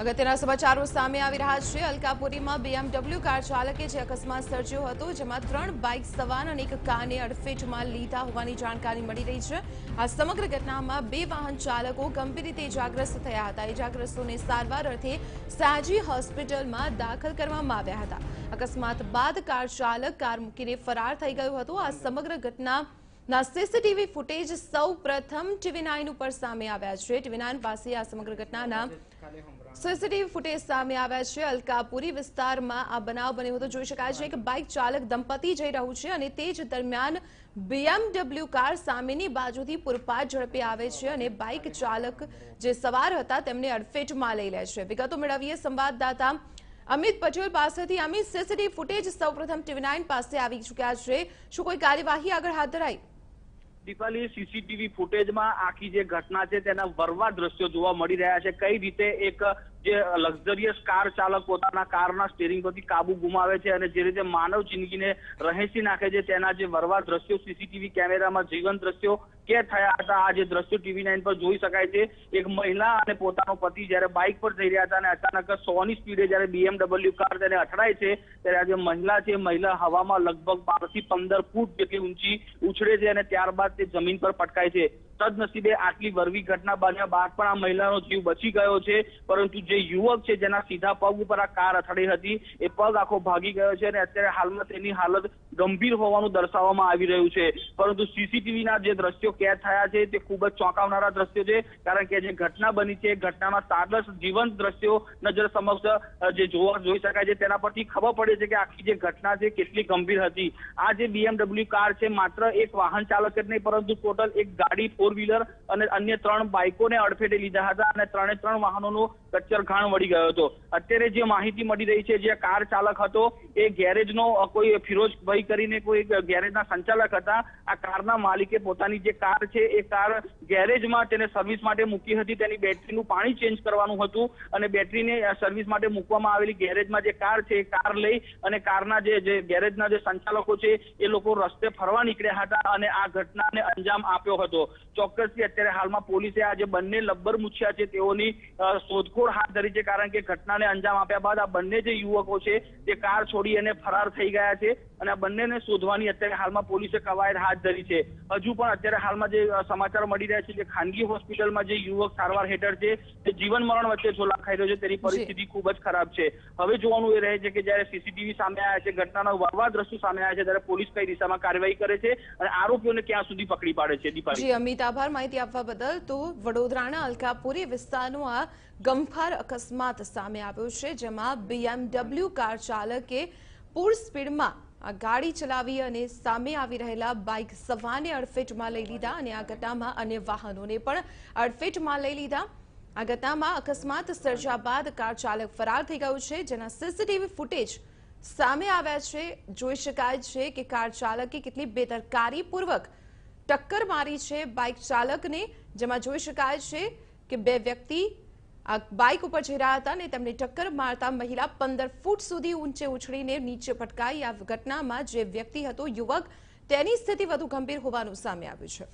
અગત્યના સમાચારો સામે આવી રહ્યા છે। અલકાપુરીમાં BMW કાર ચાલકે જે અકસ્માત સર્જ્યો હતો, જેમાં 3 બાઇક સવાર અને એક કારને અડફેટમાં લીધા હોવાની જાણકારી મળી રહી છે। આ સમગ્ર ઘટનામાં 2 વાહન ચાલકો ગંભીર રીતે ઇજાગ્રસ્ત થયા હતા। ઇજાગ્રસ્તોને સારવાર અર્થે સાજી હોસ્પિટલમાં દાખલ કરવામાં આવ્યા હતા। અકસ્માત બાદ કાર ચાલક કાર મૂકીને ફરાર થઈ ગયો હતો। આ સમગ્ર ઘટનાના સીસીટીવી ફૂટેજ સૌપ્રથમ TV9 ઉપર સામે આવ્યા છે। TV9 પાસે આ સમગ્ર ઘટનાના સીસીટીવી ફૂટેજ સામે આવ્યા છે। અલકાપુરી વિસ્તારમાં આ બનાવ બન્યો હતો। જોઈ શકાય છે કે બાઇક ચાલક દંપતી જઈ રહ્યું છે અને તે જ દરમિયાન BMW કાર સામેની બાજુથી પૂરપાટ ઝડપે આવે છે અને બાઇક ચાલક જે સવાર હતા તેમને અડફેટમાં લઈ લે છે। વિગતો મેળવીએ સંવાદદાતા અમિત પટેલ પાસેથી। અમિત, સીસીટીવી ફૂટેજ સૌપ્રથમ TV9 પાસે આવી ચૂક્યા છે, શું કોઈ કાર્યવાહી આગળ હાથ ધરાઈ? દીપાલી, સીસીટીવી ફૂટેજમાં આખી જે ઘટના છે તેના વરવા દ્રશ્યો જોવા મળી રહ્યા છે। કઈ રીતે એક જે લક્ઝરિયસ કાર ચાલક પોતાના કારના સ્ટીરિંગ પરથી કાબુ ગુમાવે છે અને જે રીતે માનવ જિંદગીને રહેસી નાખે છે, તેના જે વરવા દ્રશ્યો સીસીટીવી કેમેરામાં જીવંત દ્રશ્યો કેદ થયા હતા। આ જે દ્રશ્યો TV9 પર જોઈ શકાય છે। એક મહિલા અને પોતાનો પતિ જ્યારે બાઇક પર જઈ રહ્યા હતા અને અચાનક 100ની સ્પીડે જ્યારે BMW કાર તેને અથડાય છે, ત્યારે આ જે મહિલા છે, મહિલા હવામાં લગભગ 12 થી 15 ફૂટ જેટલી ઊંચી ઉછળે છે અને ત્યારબાદ તે જમીન પર પટકાય છે। સદનસીબે આટલી વરવી ઘટના બન્યા બાદ પણ આ મહિલાનો જીવ બચી ગયો છે, પરંતુ જે યુવક છે જેના સીધા પગ ઉપર આ કાર અથડી હતી, એ પગ આખો ભાગી ગયો છે અને અત્યારે હાલમાં તેની હાલત ગંભીર હોવાનું દર્શાવવામાં આવી રહ્યું છે। પરંતુ સીસીટીવીના જે દ્રશ્યો કેદ થયા છે તે ખૂબ જ ચોંકાવનારા દ્રશ્યો છે, કારણ કે જે ઘટના બની છે ઘટનામાં સાદસ જીવંત દ્રશ્યો નજર સમક્ષ જે જોઈ શકાય છે, તેના પરથી ખબર પડે છે કે આખી જે ઘટના છે કેટલી ગંભીર હતી। આ જે BMW કાર છે માત્ર એક વાહન ચાલક જ નહીં, પરંતુ ટોટલ એક ગાડી, 4 વ્હીલર અને અન્ય 3 બાઇકોને અડફેટે લીધા હતા અને 3 વાહનોનો કચ્ચરઘાણ વળી ગયો હતો। અત્યારે જે માહિતી મળી રહી છે, જે કાર ચાલક હતો એ ગેરેજનો કોઈ ફિરોજભાઈ કરીને કોઈ ગેરેજના સંચાલક હતા। આ કારના માલિકે પોતાની જે કાર છે એ કાર ગેરેજમાં તેને સર્વિસ માટે મૂકી હતી। તેની બેટરીનું પાણી ચેન્જ કરવાનું હતું અને બેટરીને સર્વિસ માટે મૂકવામાં આવેલી ગેરેજમાં જે કાર છે એ કાર લઈ અને કારના જે ગેરેજના જે સંચાલકો છે એ લોકો રસ્તે ફરવા નીકળ્યા હતા અને આ ઘટનાને અંજામ આપ્યો હતો। ચોક્કસથી અત્યારે હાલમાં પોલીસે આ જે બંને લબ્બર મૂછ્યા છે તેઓની શોધખોળ હાથ ધરી છે, કારણ કે ઘટનાને અંજામ આપ્યા બાદ આ બંને જે યુવકો છે તે કાર છોડી અને ફરાર થઈ ગયા છે અને આ બંનેને શોધવાની અત્યારે હાલમાં પોલીસે કવાયત હાથ ધરી છે। હજુ પણ અત્યારે હાલમાં જે સમાચાર મળી રહ્યા છે, જે ખાનગી હોસ્પિટલમાં જે યુવક સારવાર હેઠળ છે તે જીવન મરણ વચ્ચે ઝોલા ખાઈ રહ્યો છે, તેની પરિસ્થિતિ ખૂબ જ ખરાબ છે। હવે જોવાનું એ રહે છે કે જ્યારે સીસીટીવી સામે આવ્યા છે, ઘટનાના વરવા દ્રશ્યો સામે આવ્યા છે, ત્યારે પોલીસ કઈ દિશામાં કાર્યવાહી કરે છે અને આરોપીઓને ક્યાં સુધી પકડી પાડે છે। દીપાલી, અમિત, આભાર માહિતી આપવા બદલ। તો વડોદરાના અલકાપુરી વિસ્તારનો આ ગમખાર અકસ્માત સામે આવ્યો છે, જેમાં BMW કાર ચાલકે પૂર સ્પીડમાં આ ગાડી ચલાવી અને સામે આવી રહેલા બાઇક સવારને અડફેટમાં લઈ લીધા અને આ ઘટનામાં અન્ય વાહનોને પણ અડફેટમાં લઈ લીધા। આ ઘટનામાં અકસ્માત સર્જ્યા બાદ કાર ચાલક ફરાર થઈ ગયો છે, જેના સીસીટીવી ફૂટેજ સામે આવ્યા છે। જોઈ શકાય છે કે કાર ચાલકે કેટલી બેદરકારીપૂર્વક ટક્કર મારી છે બાઇક ચાલકને, જેમાં જોઈ શકાય છે કે 2 વ્યક્તિ આ બાઇક ઉપર જઈ રહ્યા હતા અને તેમને ટક્કર મારતા મહિલા 15 ફૂટ સુધી ઊંચે ઉછળીને નીચે પટકાઈ। આ ઘટનામાં જે વ્યક્તિ હતો યુવક, તેની સ્થિતિ વધુ ગંભીર હોવાનું સામે આવ્યું છે।